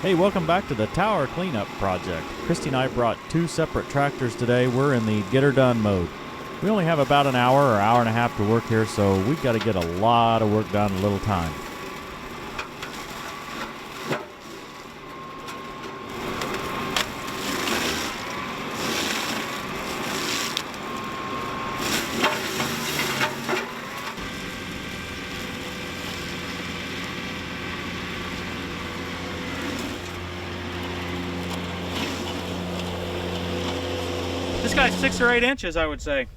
Hey, welcome back to the tower cleanup project. Christy and I brought two separate tractors today. We're in the get her done mode. We only have about an hour or hour and a half to work here, so we've got to get a lot of work done in a little time. This guy's 6 or 8 inches, I would say.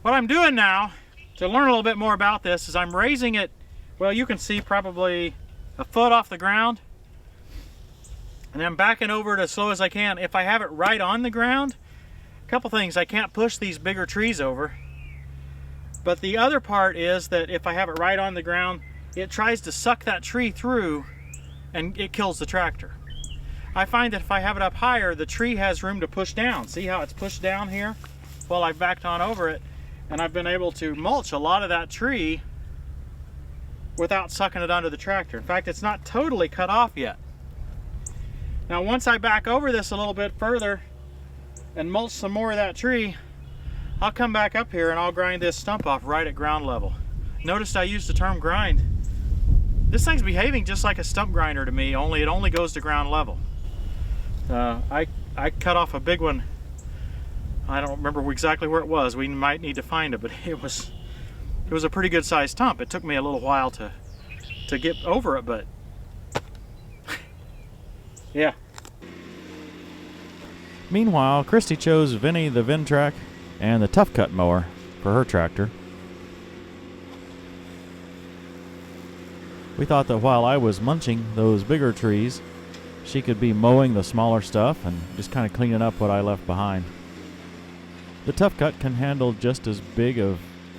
What I'm doing now to learn a little bit more about this is I'm raising it, well, you can see probably a foot off the ground, and I'm backing over it as slow as I can. If I have it right on the ground, a couple things, I can't push these bigger trees over, but the other part is that if I have it right on the ground, it tries to suck that tree through and it kills the tractor. I find that if I have it up higher, the tree has room to push down. See how it's pushed down here? Well, I've backed on over it, and I've been able to mulch a lot of that tree without sucking it under the tractor. In fact, it's not totally cut off yet. Now, once I back over this a little bit further and mulch some more of that tree, I'll come back up here and I'll grind this stump off right at ground level. Notice I used the term grind. This thing's behaving just like a stump grinder to me, only it only goes to ground level. I cut off a big one. I don't remember exactly where it was. We might need to find it, but it was a pretty good sized stump. It took me a little while to get over it, but yeah. Meanwhile, Christy chose Vinny the Ventrac and the Tough Cut mower for her tractor. We thought that while I was munching those bigger trees, she could be mowing the smaller stuff and just kind of cleaning up what I left behind. The Tough Cut can handle just as big of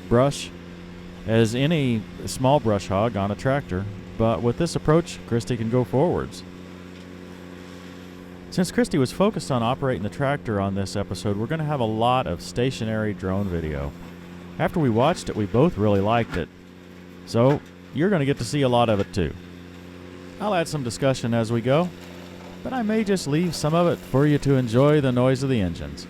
brush as any small brush hog on a tractor, but with this approach, Christy can go forwards. Since Christy was focused on operating the tractor on this episode, we're going to have a lot of stationary drone video. After we watched it, we both really liked it, so you're going to get to see a lot of it too. I'll add some discussion as we go, but I may just leave some of it for you to enjoy the noise of the engines.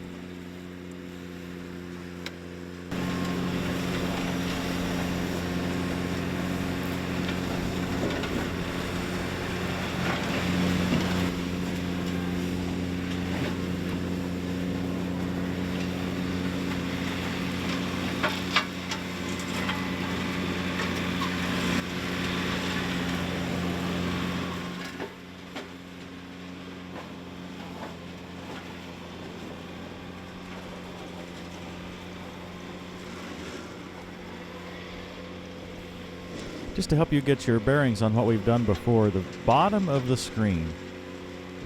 Just to help you get your bearings on what we've done before, the bottom of the screen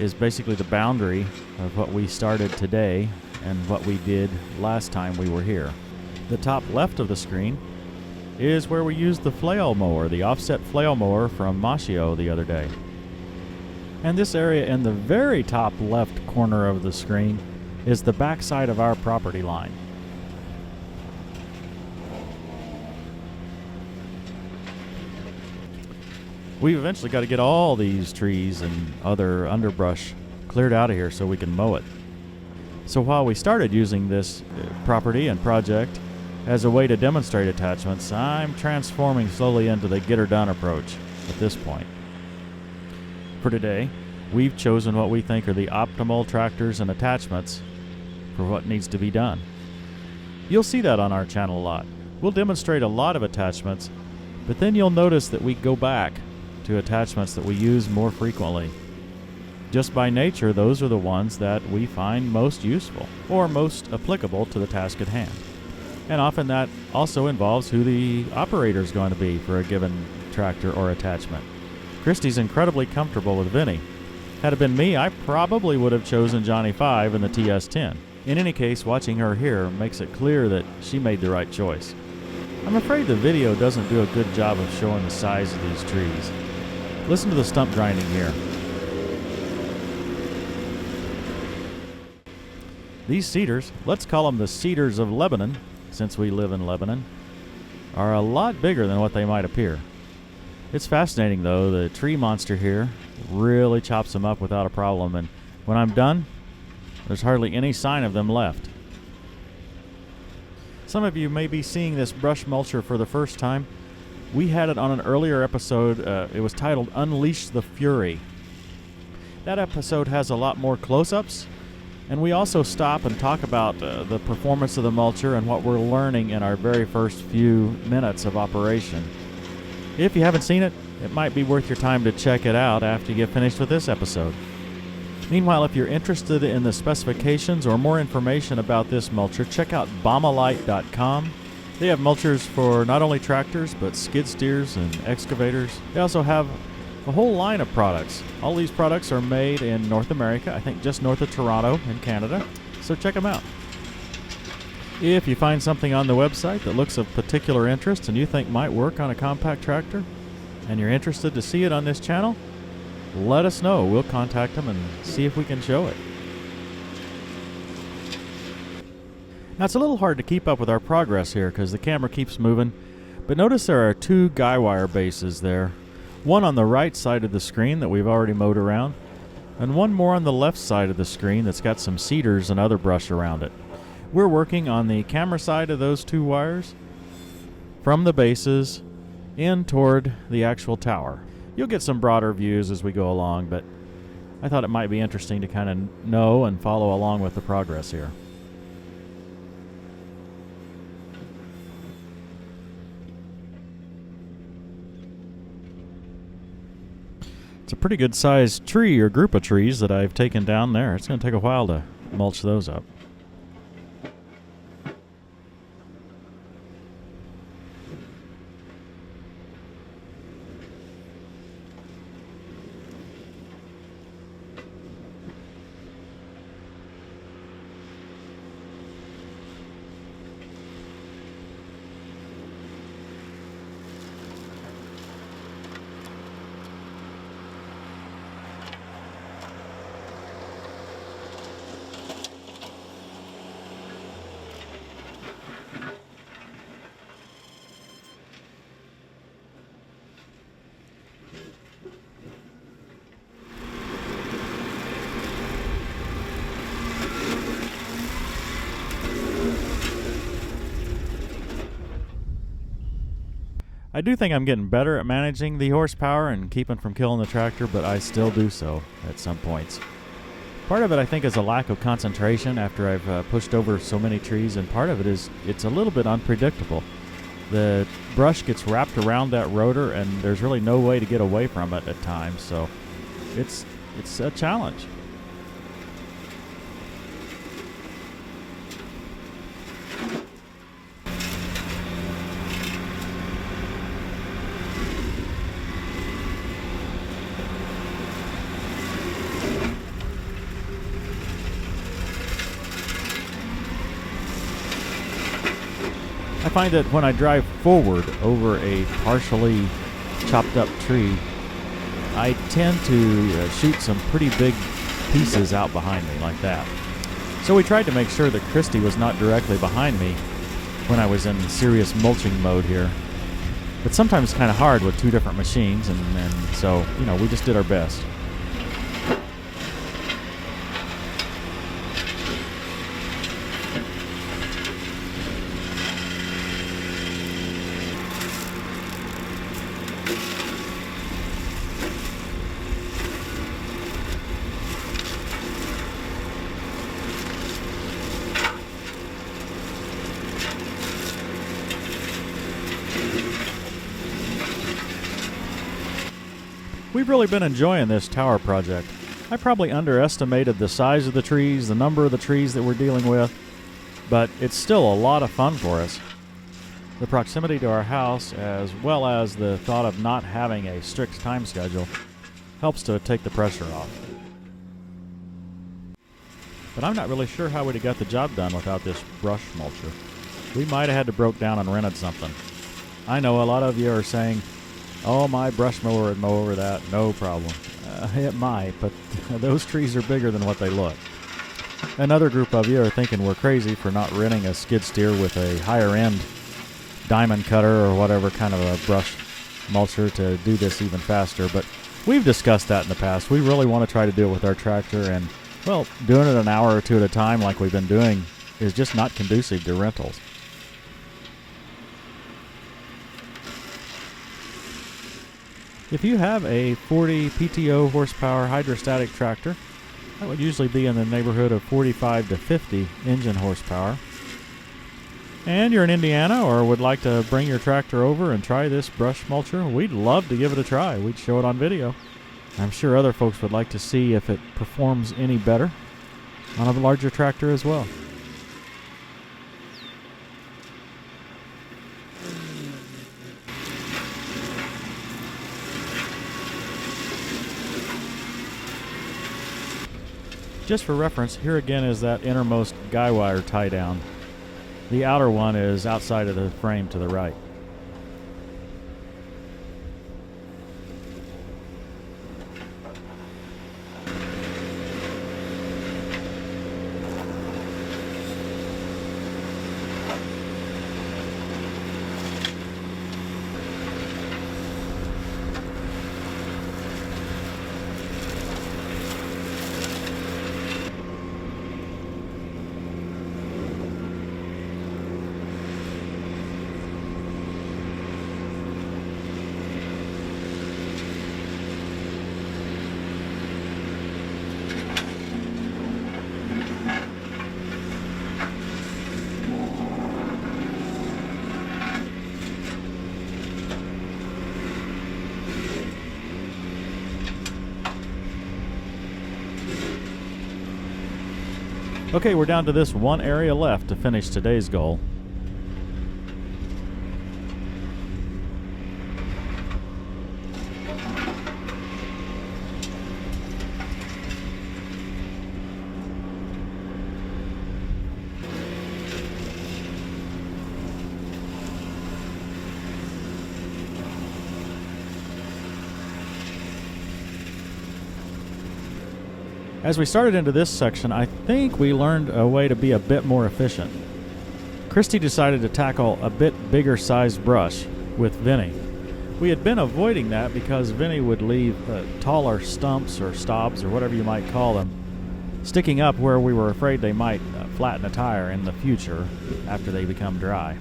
is basically the boundary of what we started today and what we did last time we were here. The top left of the screen is where we used the flail mower, the offset flail mower from Mashio the other day. And this area in the very top left corner of the screen is the backside of our property line. We've eventually got to get all these trees and other underbrush cleared out of here so we can mow it. So while we started using this property and project as a way to demonstrate attachments, I'm transforming slowly into the get her done approach at this point. For today, we've chosen what we think are the optimal tractors and attachments for what needs to be done. You'll see that on our channel a lot. We'll demonstrate a lot of attachments, but then you'll notice that we go back to attachments that we use more frequently. Just by nature, those are the ones that we find most useful or most applicable to the task at hand. And often that also involves who the operator is going to be for a given tractor or attachment. Christy's incredibly comfortable with Vinny. Had it been me, I probably would have chosen Johnny 5 and the TS10. In any case, watching her here makes it clear that she made the right choice. I'm afraid the video doesn't do a good job of showing the size of these trees. Listen to the stump grinding here. These cedars, let's call them the cedars of Lebanon, since we live in Lebanon, are a lot bigger than what they might appear. It's fascinating though, the tree monster here really chops them up without a problem. And when I'm done, there's hardly any sign of them left. Some of you may be seeing this brush mulcher for the first time. We had it on an earlier episode. It was titled Unleash the Fury. That episode has a lot more close-ups, and we also stop and talk about the performance of the mulcher and what we're learning in our very first few minutes of operation. If you haven't seen it, it might be worth your time to check it out after you get finished with this episode. Meanwhile, if you're interested in the specifications or more information about this mulcher, check out Baumalight.com. They have mulchers for not only tractors, but skid steers and excavators. They also have a whole line of products. All these products are made in North America, I think just north of Toronto in Canada, so check them out. If you find something on the website that looks of particular interest and you think might work on a compact tractor, and you're interested to see it on this channel, let us know. We'll contact them and see if we can show it. Now, it's a little hard to keep up with our progress here because the camera keeps moving, but notice there are two guy wire bases there. One on the right side of the screen that we've already mowed around, and one more on the left side of the screen that's got some cedars and other brush around it. We're working on the camera side of those two wires from the bases in toward the actual tower. You'll get some broader views as we go along, but I thought it might be interesting to kind of know and follow along with the progress here. It's a pretty good sized tree or group of trees that I've taken down there. It's going to take a while to mulch those up. I do think I'm getting better at managing the horsepower and keeping from killing the tractor, but I still do so at some points. Part of it, I think, is a lack of concentration after I've pushed over so many trees, and part of it is it's a little bit unpredictable. The brush gets wrapped around that rotor, and there's really no way to get away from it at times, so it's a challenge. I find that when I drive forward over a partially chopped up tree, I tend to shoot some pretty big pieces out behind me like that. So we tried to make sure that Christy was not directly behind me when I was in serious mulching mode here. But sometimes it's kind of hard with two different machines, and so, you know, we just did our best. We've really been enjoying this tower project. I probably underestimated the size of the trees, the number of the trees that we're dealing with, but it's still a lot of fun for us. The proximity to our house, as well as the thought of not having a strict time schedule, helps to take the pressure off. But I'm not really sure how we'd have got the job done without this brush mulcher. We might have had to broke down and rented something. I know a lot of you are saying, oh, my brush mower would mow over that, no problem. It might, but those trees are bigger than what they look. Another group of you are thinking we're crazy for not renting a skid steer with a higher end diamond cutter or whatever kind of a brush mulcher to do this even faster, but We've discussed that in the past. We really want to try to do it with our tractor, and, well, doing it an hour or two at a time like we've been doing is just not conducive to rentals. If you have a 40 PTO horsepower hydrostatic tractor, that would usually be in the neighborhood of 45 to 50 engine horsepower, and you're in Indiana or would like to bring your tractor over and try this brush mulcher, we'd love to give it a try. We'd show it on video. I'm sure other folks would like to see if it performs any better on a larger tractor as well. Just for reference, here again is that innermost guy wire tie down. The outer one is outside of the frame to the right. Okay, we're down to this one area left to finish today's goal. As we started into this section, I think we learned a way to be a bit more efficient. Christy decided to tackle a bit bigger sized brush with Vinny. We had been avoiding that because Vinny would leave taller stumps or stobs or whatever you might call them sticking up where we were afraid they might flatten a tire in the future after they become dry.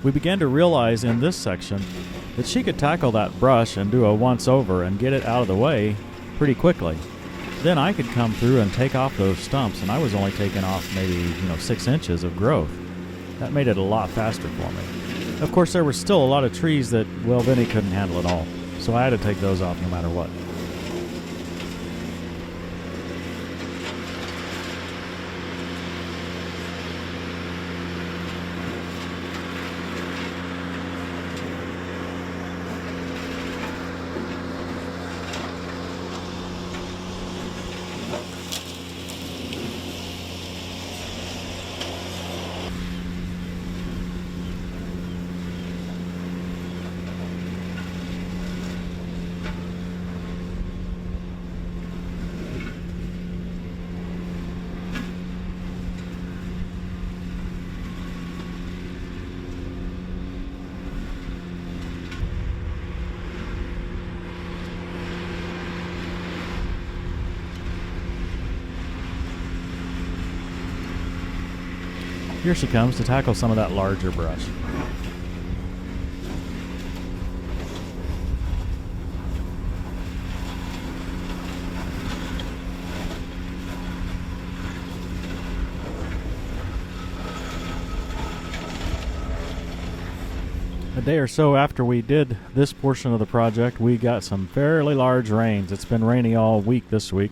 We began to realize in this section that she could tackle that brush and do a once over and get it out of the way pretty quickly. Then I could come through and take off those stumps, and I was only taking off maybe 6 inches of growth. That made it a lot faster for me. Of course, there were still a lot of trees that, well, Vinny couldn't handle at all, so I had to take those off no matter what. Here she comes to tackle some of that larger brush. A day or so after we did this portion of the project, we got some fairly large rains. It's been rainy all week this week.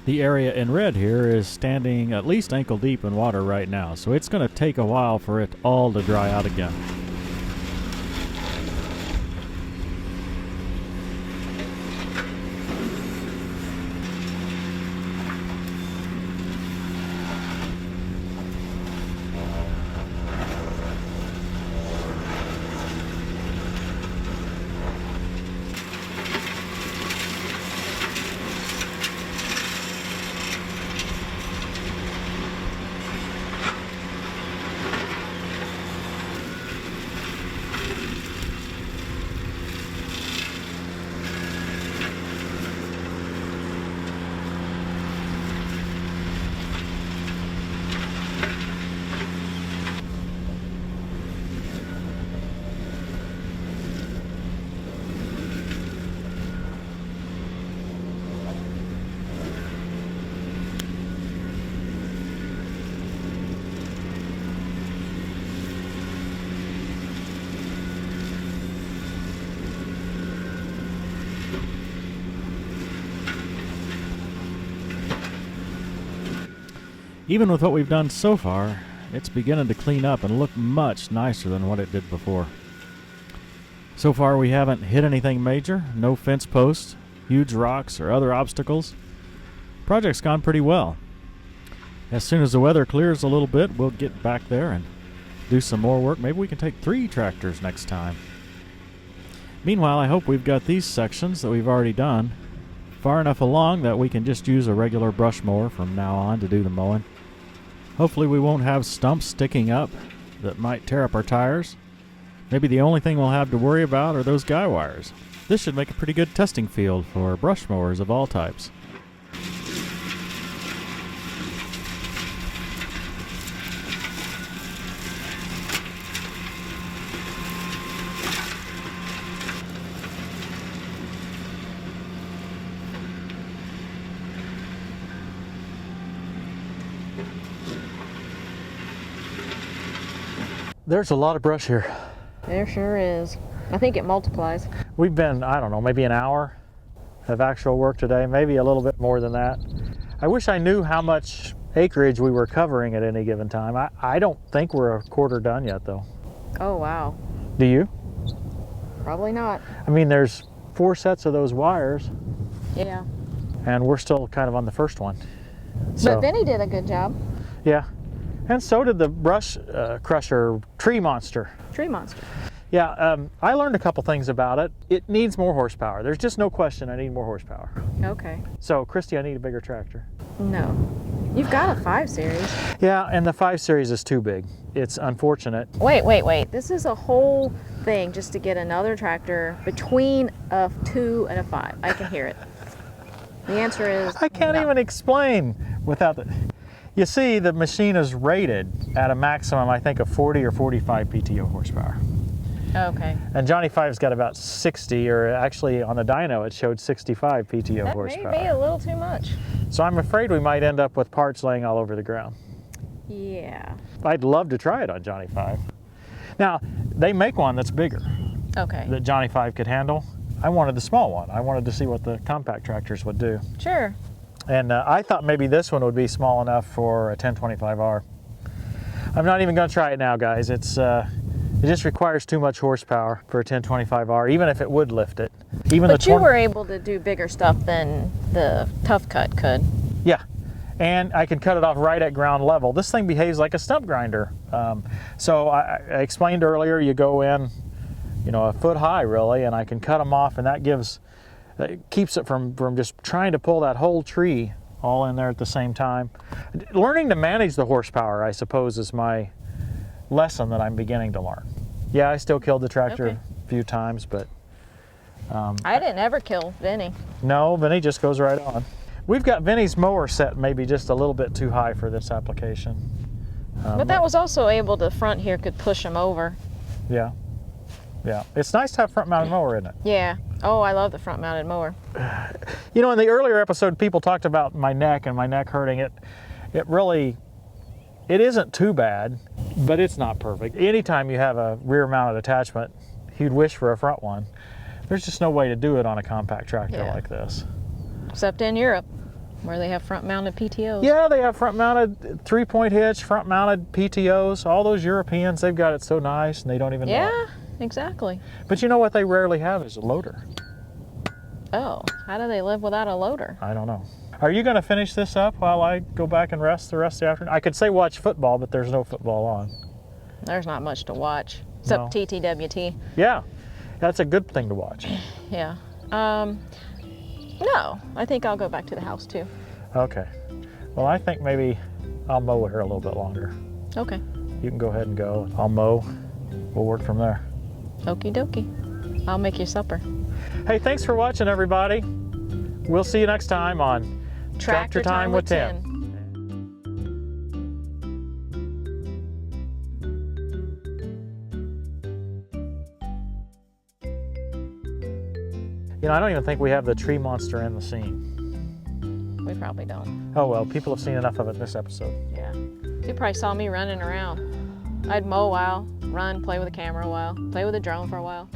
The area in red here is standing at least ankle deep in water right now, so it's going to take a while for it all to dry out again. Even with what we've done so far, it's beginning to clean up and look much nicer than what it did before. So far we haven't hit anything major, no fence posts, huge rocks, or other obstacles. Project's gone pretty well. As soon as the weather clears a little bit, we'll get back there and do some more work. Maybe we can take 3 tractors next time. Meanwhile, I hope we've got these sections that we've already done far enough along that we can just use a regular brush mower from now on to do the mowing. Hopefully we won't have stumps sticking up that might tear up our tires. Maybe the only thing we'll have to worry about are those guy wires. This should make a pretty good testing field for brush mowers of all types. There's a lot of brush here. There sure is. I think it multiplies. We've been, I don't know, maybe an hour of actual work today, maybe a little bit more than that. I wish I knew how much acreage we were covering at any given time. I don't think we're a quarter done yet, though. Oh, wow. Do you? Probably not. I mean, there's 4 sets of those wires, Yeah. and we're still kind of on the first one. But Vinny did a good job. Yeah. And so did the brush crusher tree monster. Tree monster. Yeah, I learned a couple things about it. It needs more horsepower. There's just no question I need more horsepower. Okay. So, Christy, I need a bigger tractor. No. You've got a 5 Series. Yeah, and the 5 Series is too big. It's unfortunate. Wait. This is a whole thing just to get another tractor between a 2 and a 5. I can hear it. The answer is I can't no. even explain without the... You see, the machine is rated at a maximum, I think, of 40 or 45 PTO horsepower. Okay. And Johnny 5's got about 60, or actually on the dyno it showed 65 PTO That horsepower. may be a little too much. So I'm afraid we might end up with parts laying all over the ground. Yeah. I'd love to try it on Johnny 5. Now, they make one that's bigger, Okay. that Johnny 5 could handle. I wanted the small one. I wanted to see what the compact tractors would do. Sure. And I thought maybe this one would be small enough for a 1025R. I'm not even going to try it now, guys. It just requires too much horsepower for a 1025R, even if it would lift it. But you were able to do bigger stuff than the Tough Cut could. Yeah, and I can cut it off right at ground level. This thing behaves like a stump grinder. So I explained earlier, you go in, you know, a foot high really, and I can cut them off, and that keeps it from just trying to pull that whole tree all in there at the same time. Learning to manage the horsepower, I suppose, is my lesson that I'm beginning to learn. Yeah, I still killed the tractor a few times, but... I didn't ever kill Vinny. No, Vinny just goes right on. We've got Vinny's mower set maybe just a little bit too high for this application. But that was also able, the front here could push him over. Yeah. Yeah. It's nice to have front-mounted mower, isn't it? Yeah. Oh, I love the front-mounted mower. You know, in the earlier episode, people talked about my neck and my neck hurting. It isn't too bad, but it's not perfect. Anytime you have a rear-mounted attachment, you'd wish for a front one. There's just no way to do it on a compact tractor like this. Except in Europe, where they have front-mounted PTOs. Yeah, they have front-mounted 3-point hitch, front-mounted PTOs. All those Europeans, they've got it so nice, and they don't even know it. Yeah, exactly. But you know what they rarely have is a loader. Oh, how do they live without a loader? I don't know. Are you going to finish this up while I go back and rest the rest of the afternoon? I could say watch football, but there's no football on. There's not much to watch, except TTWT. Yeah, that's a good thing to watch. Yeah. No, I think I'll go back to the house too. Okay. Well, I think maybe I'll mow here a little bit longer. Okay. You can go ahead and go. I'll mow. We'll work from there. Okie dokie. I'll make you supper. Hey, thanks for watching, everybody. We'll see you next time on Tractor Time with Tim. You know, I don't even think we have the tree monster in the scene. We probably don't. Oh well, people have seen enough of it in this episode. Yeah. You probably saw me running around. I'd mow a while, run, play with the camera a while, play with the drone for a while.